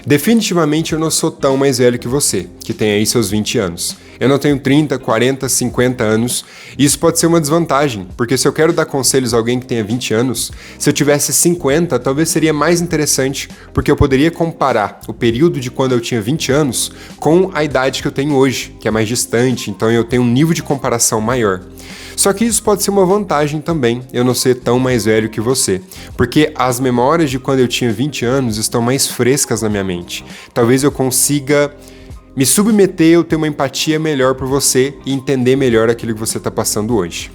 Definitivamente eu não sou tão mais velho que você, que tem aí seus 20 anos. Eu não tenho 30, 40, 50 anos, e isso pode ser uma desvantagem, porque se eu quero dar conselhos a alguém que tenha 20 anos, se eu tivesse 50, talvez seria mais interessante, porque eu poderia comparar o período de quando eu tinha 20 anos com a idade que eu tenho hoje, que é mais distante, então eu tenho um nível de comparação maior. Só que isso pode ser uma vantagem também, eu não ser tão mais velho que você, porque as memórias de quando eu tinha 20 anos estão mais frescas na minha mente. Talvez eu consiga me submeter, eu ter uma empatia melhor por você e entender melhor aquilo que você está passando hoje.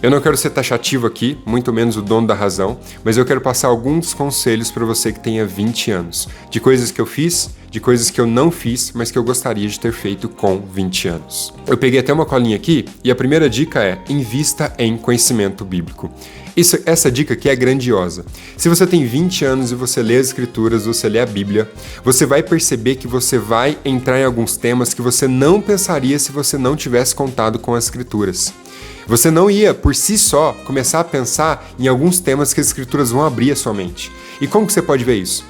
Eu não quero ser taxativo aqui, muito menos o dono da razão, mas eu quero passar alguns conselhos para você que tenha 20 anos, de coisas que eu fiz, de coisas que eu não fiz, mas que eu gostaria de ter feito com 20 anos. Eu peguei até uma colinha aqui e a primeira dica é: invista em conhecimento bíblico. Essa dica aqui é grandiosa. Se você tem 20 anos e você lê as escrituras, você lê a Bíblia, você vai perceber que você vai entrar em alguns temas que você não pensaria se você não tivesse contado com as escrituras. Você não ia, por si só, começar a pensar em alguns temas que as escrituras vão abrir a sua mente. E como que você pode ver isso?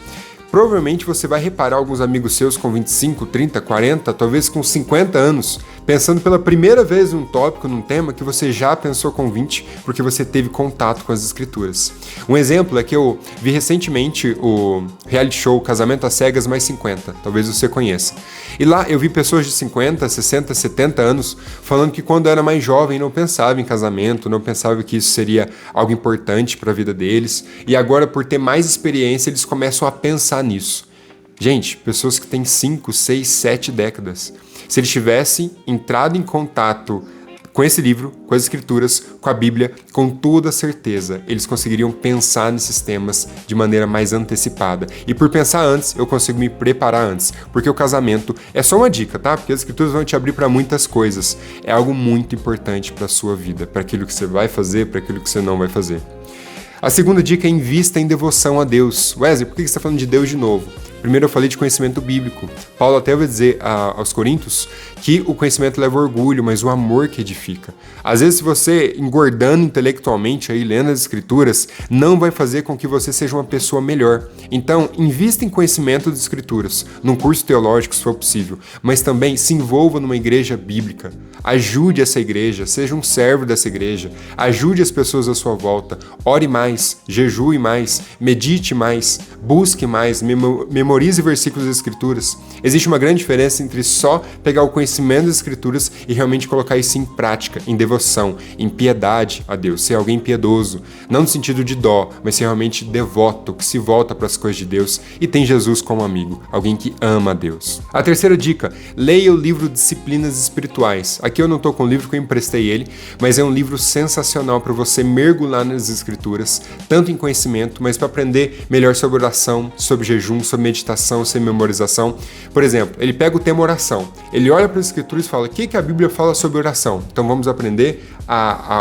Provavelmente você vai reparar alguns amigos seus com 25, 30, 40, talvez com 50 anos, pensando pela primeira vez num tópico, num tema que você já pensou com 20, porque você teve contato com as escrituras. Um exemplo é que eu vi recentemente o reality show Casamento às Cegas mais 50, talvez você conheça. E lá eu vi pessoas de 50, 60, 70 anos falando que quando era mais jovem não pensava em casamento, não pensava que isso seria algo importante para a vida deles, e agora por ter mais experiência eles começam a pensar nisso. Gente, pessoas que têm 5, 6, 7 décadas. Se eles tivessem entrado em contato com esse livro, com as escrituras, com a Bíblia, com toda certeza, eles conseguiriam pensar nesses temas de maneira mais antecipada. E por pensar antes, eu consigo me preparar antes. Porque o casamento é só uma dica, tá? Porque as escrituras vão te abrir para muitas coisas. É algo muito importante para a sua vida, para aquilo que você vai fazer, para aquilo que você não vai fazer. A segunda dica é: invista em devoção a Deus. Wesley, por que você está falando de Deus de novo? Primeiro eu falei de conhecimento bíblico. Paulo até vai dizer aos Coríntios que o conhecimento leva orgulho, mas o amor que edifica. Às vezes, se você engordando intelectualmente, aí, lendo as escrituras, não vai fazer com que você seja uma pessoa melhor. Então, invista em conhecimento das escrituras, num curso teológico, se for possível, mas também se envolva numa igreja bíblica. Ajude essa igreja, seja um servo dessa igreja, ajude as pessoas à sua volta, ore mais, jejue mais, medite mais, busque mais, memorize versículos das escrituras. Existe uma grande diferença entre só pegar o conhecimento das escrituras e realmente colocar isso em prática, em devoção, em piedade a Deus, ser alguém piedoso, não no sentido de dó, mas ser realmente devoto, que se volta para as coisas de Deus e tem Jesus como amigo, alguém que ama a Deus. A terceira dica: leia o livro Disciplinas Espirituais. Aqui eu não estou com o livro que eu emprestei ele, mas é um livro sensacional para você mergulhar nas escrituras, tanto em conhecimento, mas para aprender melhor sobre oração, sobre jejum, sobre meditação, sobre memorização. Por exemplo, ele pega o tema oração, ele olha para as escrituras e fala: o que a Bíblia fala sobre oração? Então vamos aprender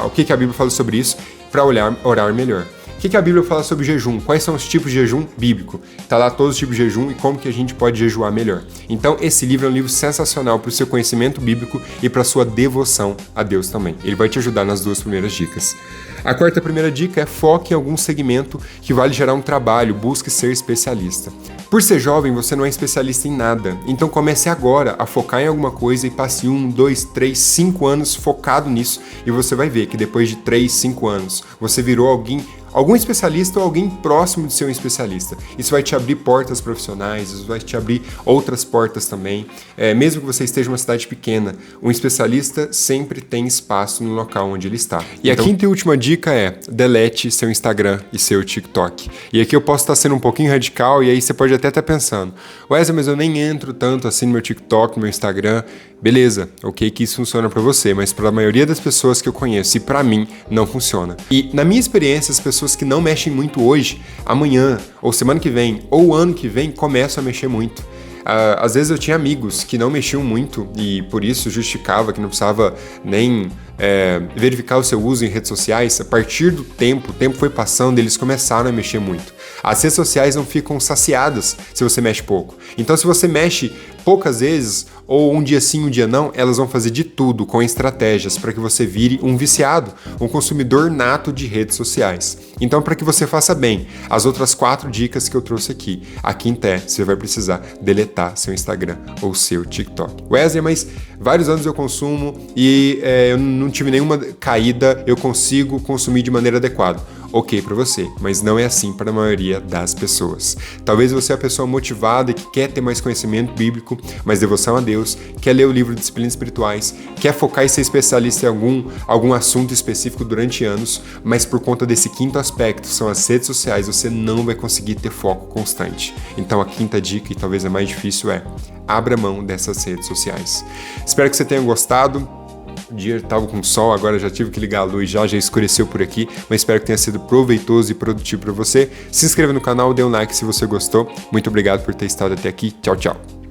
o que a Bíblia fala sobre isso para orar melhor. O que a Bíblia fala sobre jejum? Quais são os tipos de jejum bíblico? Está lá todos os tipos de jejum e como que a gente pode jejuar melhor. Então esse livro é um livro sensacional para o seu conhecimento bíblico e para a sua devoção a Deus também. Ele vai te ajudar nas duas primeiras dicas. A quarta primeira dica é: foque em algum segmento que vale gerar um trabalho, busque ser especialista. Por ser jovem, você não é especialista em nada, então comece agora a focar em alguma coisa e passe 1, 2, 3, 5 anos focado nisso e você vai ver que depois de 3, 5 anos você virou algum especialista ou alguém próximo de ser um especialista. Isso vai te abrir portas profissionais, isso vai te abrir outras portas também. Mesmo que você esteja em uma cidade pequena, um especialista sempre tem espaço no local onde ele está. E a quinta e última dica é: delete seu Instagram e seu TikTok. E aqui eu posso estar sendo um pouquinho radical e aí você pode até estar pensando: Wesley, mas eu nem entro tanto assim no meu TikTok, no meu Instagram. Beleza, ok que isso funciona para você, mas para a maioria das pessoas que eu conheço e para mim não funciona. E na minha experiência, as pessoas que não mexem muito hoje, amanhã, ou semana que vem, ou ano que vem, começam a mexer muito. Às vezes eu tinha amigos que não mexiam muito e por isso justificava que não precisava nem verificar o seu uso em redes sociais, a partir do tempo, o tempo foi passando, eles começaram a mexer muito. As redes sociais não ficam saciadas se você mexe pouco. Então, se você mexe poucas vezes, ou um dia sim, um dia não, elas vão fazer de tudo com estratégias para que você vire um viciado, um consumidor nato de redes sociais. Então, para que você faça bem, as outras 4 dicas que eu trouxe aqui. A quinta é, você vai precisar deletar seu Instagram ou seu TikTok. Wesley, mas vários anos eu consumo e eu não tive nenhuma caída, eu consigo consumir de maneira adequada. Ok para você, mas não é assim para a maioria das pessoas. Talvez você é a pessoa motivada que quer ter mais conhecimento bíblico, mais devoção a Deus, quer ler o livro de Disciplinas Espirituais, quer focar e ser especialista em algum assunto específico durante anos, mas por conta desse quinto aspecto, são as redes sociais, você não vai conseguir ter foco constante. Então a quinta dica, e talvez a mais difícil, é abra mão dessas redes sociais. Espero que você tenha gostado. O dia estava com sol, agora já tive que ligar a luz, já escureceu por aqui, mas espero que tenha sido proveitoso e produtivo para você. Se inscreva no canal, dê um like se você gostou. Muito obrigado por ter estado até aqui. Tchau, tchau.